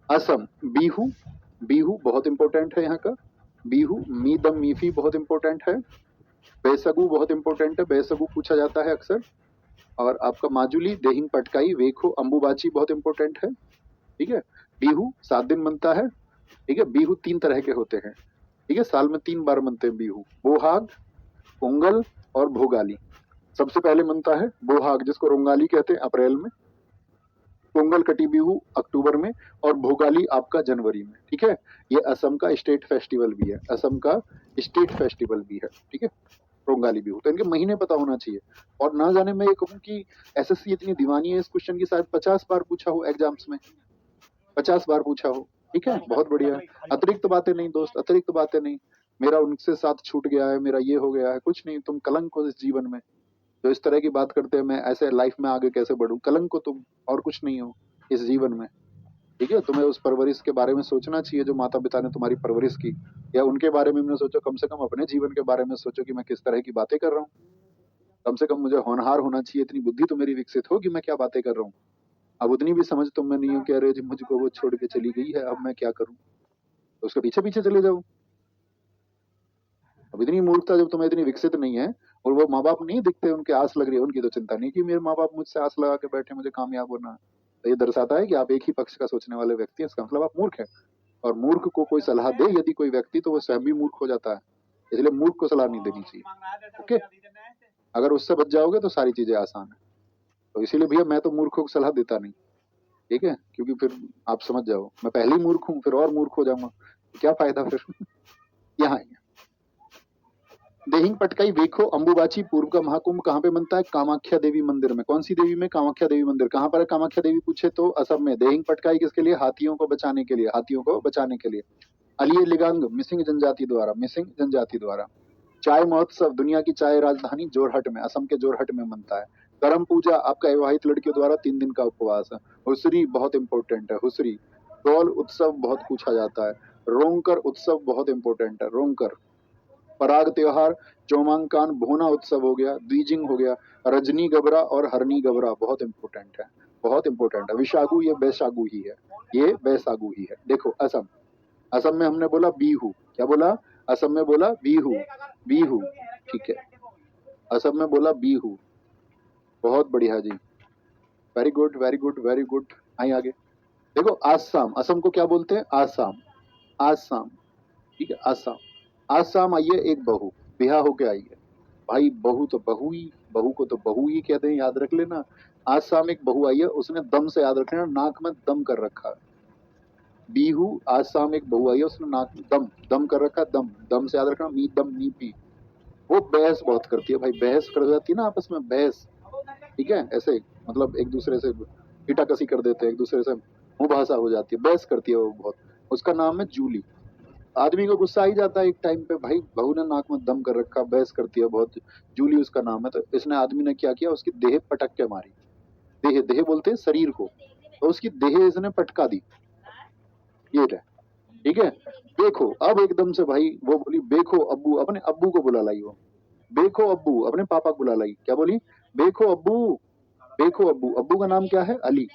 असम, बीहू, बीहू बहुत इंपॉर्टेंट है यहाँ का। बीहू, मी दम मीफी बहुत इंपॉर्टेंट है। बेसगु बहुत इंपॉर्टेंट है, बेसगु पूछा जाता है अक्सर। और आपका माजुली, देहिंग पटकाई, वेखो, अंबुबाची बहुत इंपॉर्टेंट है। ठीक है। बीहू 7 दिन बनता है। ठीक है। बीहू 3 तरह के होते हैं। ठीक है। साल में 3 बार बनते हैं बीहू, बोहाग, पोंगल और भोगाली। सबसे पहले बनता है बोहाग, जिसको रोंगाली कहते हैं, अप्रैल में। पोंगल कटी बिहू अक्टूबर में। और भोगाली आपका जनवरी में। ठीक है। ये असम का स्टेट फेस्टिवल भी है, असम का स्टेट फेस्टिवल भी है। ठीक है। रोंगाली बिहू, तो इनके महीने पता होना चाहिए। और ना जाने मैं ये कहूँ कि एसएससी इतनी दीवानी है इस क्वेश्चन की, शायद 50 बार पूछा हो एग्जाम्स में, 50 बार पूछा हो। ठीक है, बहुत बढ़िया। अतिरिक्त बातें नहीं दोस्त, अतिरिक्त बातें नहीं। मेरा उनसे साथ छूट गया है, मेरा ये हो गया है, कुछ नहीं। तुम कलंक हो इस जीवन में, जो इस तरह की बात करते हैं। मैं ऐसे लाइफ में आगे कैसे बढ़ूं? कलंक हो तुम, और कुछ नहीं हो इस जीवन में। ठीक है। तुम्हें उस परवरिश के बारे में सोचना चाहिए जो माता पिता ने तुम्हारी परवरिश की, या उनके बारे में ना सोचो, कम से कम अपने जीवन के बारे में सोचो कि मैं किस तरह की बातें कर रहा हूँ। कम से कम मुझे होनहार होना चाहिए, इतनी बुद्धि तो मेरी विकसित हो कि मैं क्या बातें कर रहा हूँ। अब उतनी भी समझ तुम में नहीं हो कि अरे जी मुझको वो छोड़ के चली गई है, अब मैं क्या करूँ, तो उसके पीछे पीछे चले जाओ। अब इतनी मूर्खता जब तुम्हें इतनी विकसित नहीं है, और वो माँ बाप नहीं दिखते, उनकी आस लग रही है, उनकी तो चिंता नहीं कि मेरे माँ बाप मुझसे आस लगा के बैठे, मुझे कामयाब होना है। तो ये दर्शाता है कि आप एक ही पक्ष का सोचने वाले व्यक्ति हैं, इसका मतलब आप मूर्ख हैं। और मूर्ख को कोई सलाह दे यदि कोई व्यक्ति, तो वो स्वयं भी मूर्ख हो जाता है। इसलिए मूर्ख को सलाह नहीं देनी चाहिए। ओके। अगर उससे बच जाओगे तो सारी चीजें आसान है। तो इसीलिए भैया मैं तो मूर्खों को सलाह देता नहीं। ठीक है, क्योंकि फिर आप समझ जाओ, मैं पहले ही मूर्ख हूँ, फिर और मूर्ख हो जाऊंगा, तो क्या फायदा फिर। यहाँ आइए। देहिंग पटकाई, वेखो, अंबुबाची पूर्व का महाकुंभ कहाँ पे बनता है? कामाख्या देवी मंदिर में। कौन सी देवी में? कामाख्या देवी मंदिर। कहाँ पर है कामाख्या देवी पूछे तो असम में। देहिंग पटकाई किसके लिए? हाथियों को बचाने के लिए, हाथियों को बचाने के लिए। अलिये लिगांग, मिसिंग जनजाति द्वारा, मिसिंग जनजाति द्वारा। चाय महोत्सव, दुनिया की चाय राजधानी जोरहट में, असम के जोरहट में बनता है। करम पूजा, आपका विवाहित लड़कियों द्वारा 3 दिन का उपवास है। हुसरी बहुत इंपॉर्टेंट है, हुसरी। डोल उत्सव बहुत पूछा जाता है। रोंगकर उत्सव बहुत इंपॉर्टेंट है, रोंगकर। पराग त्योहार, चोमांकान भोना उत्सव हो गया, द्विजिंग हो गया। रजनी गबरा और हरनी गबरा बहुत इंपॉर्टेंट है, बहुत इंपॉर्टेंट है। विशागु, ये बैसागु ही है, ये बैसागु ही है। देखो असम, असम में हमने बोला बीहू, क्या बोला? असम में बोला बीहू, बीहू। ठीक है, असम में बोला बीहू। बहुत बढ़िया जी, very good very good very good. आइए आगे। देखो आसाम, असम को क्या बोलते हैं? आसाम, आसाम। ठीक है, आसाम। आसाम आइए, एक बहू बिहा होके आई है। भाई बहू तो बहू ही, बहू को तो बहू ही कहते हैं, याद रख लेना। आसाम एक बहू आई है, उसने दम से, याद रखना, नाक में दम कर रखा है। बीहू, आसाम एक बहू आई है, उसने नाक में दम, दम कर रखा है, दम, दम से याद रखना, मी दम मी पी। वो बहस बहुत करती है भाई, बहस कर जाती है ना आपस में, बहस। ठीक है, ऐसे मतलब एक दूसरे से पिटाकसी कर देते हैं, एक दूसरे से मुंहभाषा हो जाती है, बहस करती है वो बहुत। उसका नाम है जूली। आदमी को गुस्सा आ ही जाता है एक टाइम पे, भाई बहू ने नाक में दम कर रखा, बहस करती है बहुत। जूली उसका नाम है। तो इसने, आदमी ने क्या किया, उसकी देह पटक के मारी। देह, देह बोलते हैं शरीर को, तो उसकी देह इसने पटका दी। ये रहे। ठीक है। देखो अब एकदम से भाई वो बोली, देखो अब्बू, अपने अब्बू को बुला लाई वो। देखो अब्बू, अपने पापा को बुला लाई। क्या बोली? देखो अब्बू, देखो अब्बू। अब्बू का नाम क्या है? अली।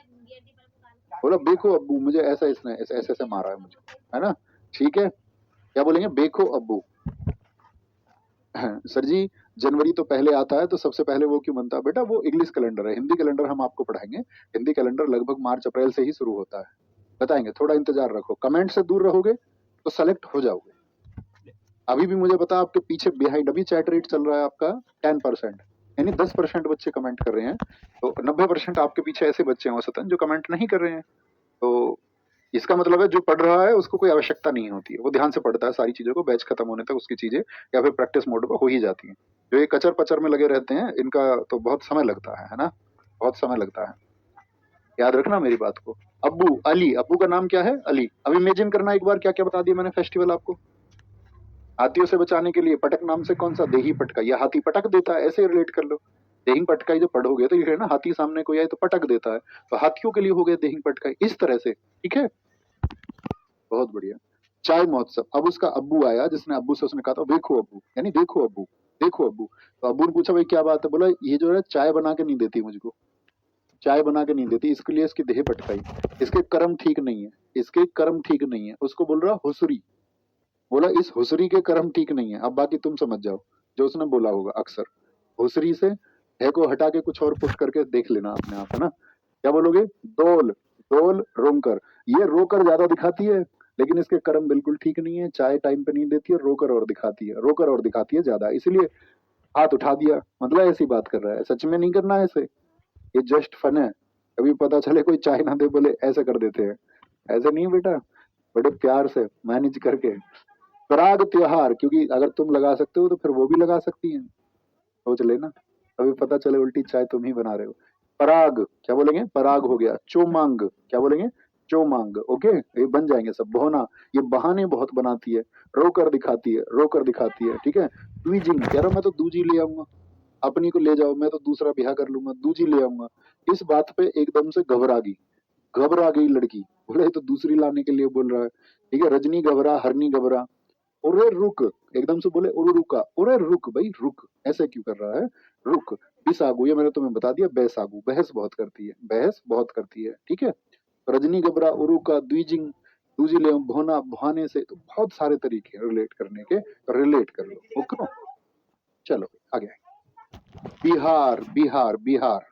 बोला देखो अब्बू, मुझे ऐसा, इसने ऐसे ऐसे ऐसे मारा है मुझे, है ना। ठीक है। क्या बोलेंगे? देखो अब्बू। सर जी, जनवरी तो पहले आता है, तो सबसे पहले वो क्यों बनता है? बेटा वो इंग्लिश कैलेंडर है, हिंदी कैलेंडर हम आपको पढ़ाएंगे। हिंदी कैलेंडर लगभग मार्च अप्रैल से ही शुरू होता है, बताएंगे। थोड़ा इंतजार रखो, कमेंट से दूर रहोगे तो सेलेक्ट हो जाओगे। अभी भी मुझे बता, आपके पीछे बिहाइंड अभी चैट रेट चल रहा है आपका 10%, यानी 10% बच्चे कमेंट कर रहे हैं। तो 90% आपके पीछे ऐसे बच्चे हैं औसतन जो कमेंट नहीं कर रहे हैं। तो इसका मतलब है जो पढ़ रहा है उसको कोई आवश्यकता नहीं होती है, वो ध्यान से पढ़ता है सारी चीजों को, बैच खत्म होने तक उसकी चीजें या फिर प्रैक्टिस मोड पर हो ही जाती हैं। जो ये कचर पचर में लगे रहते हैं, इनका तो बहुत समय लगता है ना, बहुत समय लगता है। याद रखना मेरी बात को। अब्बू, अली, अब्बू का नाम क्या है? अली। अब इमेजिन करना एक बार क्या क्या बता दिया मैंने फेस्टिवल आपको। हाथियों से बचाने के लिए पटक नाम से कौन सा? देही पटका, या हाथी पटक देता है, ऐसे रिलेट कर लो। देहिंग पटकाई जो पढ़ोगे तो ये है ना, हाथी सामने कोई आए तो पटक देता है, तो हाथियों के लिए हो गया देहिंग पटकाई, इस तरह से। ठीक है, बहुत बढ़िया। चाय महोत्सव, अब उसका अब्बू आया, जिसने अब्बू से उसने कहा था देखो अब्बू, यानी देखो अब्बू, देखो अब्बू। तो अब्बू ने पूछा भाई क्या बात है? बोला ये जो है चाय बना के नहीं देती मुझको, चाय बना के नहीं देती, इसके लिए इसकी देह पटकाई, इसके कर्म ठीक नहीं है, इसके कर्म ठीक नहीं है, उसको बोल रहा हुसरी। बोला इस हुसरी के कर्म ठीक नहीं है। अब बाकी तुम समझ जाओ जो उसने बोला होगा अक्सर। हुसरी से है को हटा के कुछ और पुट करके देख लेना अपने आप, है ना। क्या बोलोगे? दोल, दोल रोकर। ये रोकर ज्यादा दिखाती है, लेकिन इसके कर्म बिल्कुल ठीक नहीं है, चाय टाइम पे नहीं देती है, रोकर और दिखाती है, रोकर और दिखाती है ज्यादा, इसलिए हाथ उठा दिया। मतलब ऐसी बात कर रहा है, सच में नहीं करना है ऐसे, ये जस्ट फन है। कभी पता चले कोई चाय ना दे बोले ऐसे कर देते हैं, ऐसे नहीं बेटा, बड़े प्यार से मैनेज करके। पराग त्योहार, क्योंकि अगर तुम लगा सकते हो तो फिर वो भी लगा सकती हैं, सोच लेना। कभी पता चले उल्टी चाय तुम ही बना रहे हो। पराग क्या बोलेंगे? पराग हो गया। चोमांग क्या बोलेंगे? चोमांग। ओके, ये बन जाएंगे सब। बोहना, ये बहाने बहुत बनाती है, रोकर दिखाती है, रोकर दिखाती है, ठीक है। द्विजिंग कह रहा हूं मैं तो दूजी ले आऊंगा, अपनी को ले जाओ, मैं तो दूसरा ब्याह कर लूंगा, दूजी ले आऊंगा। इस बात पे एकदम से घबरा गई, घबरा गई लड़की। बोले ये तो दूसरी लाने के लिए बोल रहा है, ठीक है। रजनी घबरा, हरनी घबरा। ओरे रुक, एकदम से बोले ओरे रुका, ओरे रुक भाई रुक, ऐसे क्यों कर रहा है, रुक। बिसागु, ये मैंने तुम्हें बता दिया, बैसागु, बहस बहुत करती है, बहस बहुत करती है, ठीक है। रजनी घबरा, उरुका, द्विजिंग, दूजी ले भोना, भुहाने से, तो बहुत सारे तरीके हैं रिलेट करने के, रिलेट कर लो। ओके, चलो आगे। बिहार, बिहार, बिहार।